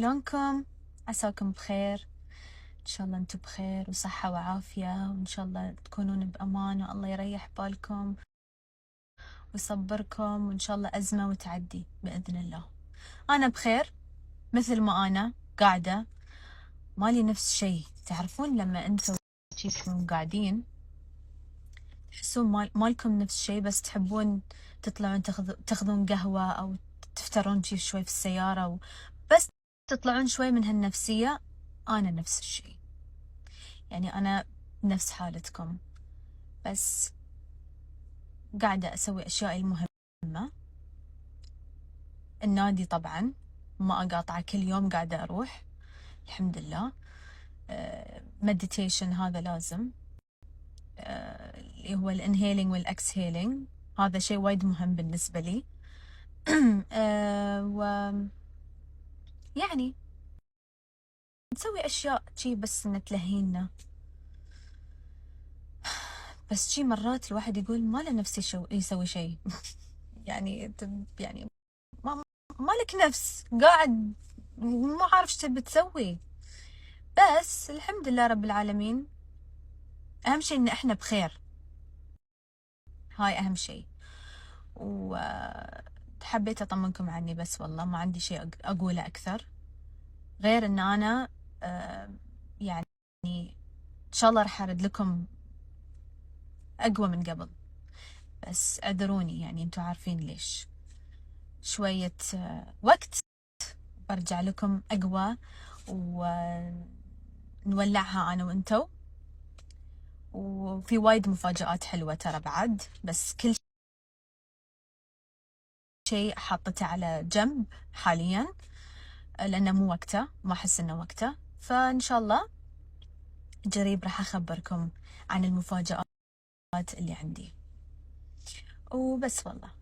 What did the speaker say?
شلونكم؟ عساكم بخير. إن شاء الله أنتم بخير وصحة وعافية، وإن شاء الله تكونون بأمان، والله يريح بالكم ويصبركم، وإن شاء الله أزمة وتعدي بإذن الله. أنا بخير مثل ما أنا قاعدة، مالي نفس شيء. تعرفون لما أنتم تكونون قاعدين تحسون مالكم نفس شيء، بس تحبون تطلعون تاخذون قهوة أو تفترون شوي في السيارة بس تطلعون شوي من هالنفسية. أنا نفس الشيء، يعني أنا نفس حالتكم، بس قاعدة أسوي أشيائي المهمة. النادي طبعا ما أقاطعه، كل يوم قاعدة أروح الحمد لله. مديتيشن هذا لازم، اللي هو الانهيلينج والاكسهيلينج، هذا شيء وايد مهم بالنسبة لي. و يعني نسوي أشياء شي بس إن تلهينا، بس شي مرات الواحد يقول ما له نفس يسوي شيء. يعني مالك نفس، قاعد ما عارف ايش تبي تسوي، بس الحمد لله رب العالمين. أهم شيء إن إحنا بخير، هاي أهم شيء. وحبيت أطمنكم عني بس، والله ما عندي شيء أقوله أكثر غير إن أنا يعني إن شاء الله راح أرد لكم أقوى من قبل، بس اعذروني، يعني أنتوا عارفين ليش. شوية وقت برجع لكم أقوى، ونولعها أنا وأنتو، وفي وايد مفاجآت حلوة ترى بعد، بس كل شيء حاطته على جنب حاليا لأنه مو وقته، ما أحس إنه وقته. فإن شاء الله قريب راح أخبركم عن المفاجآت اللي عندي، وبس والله.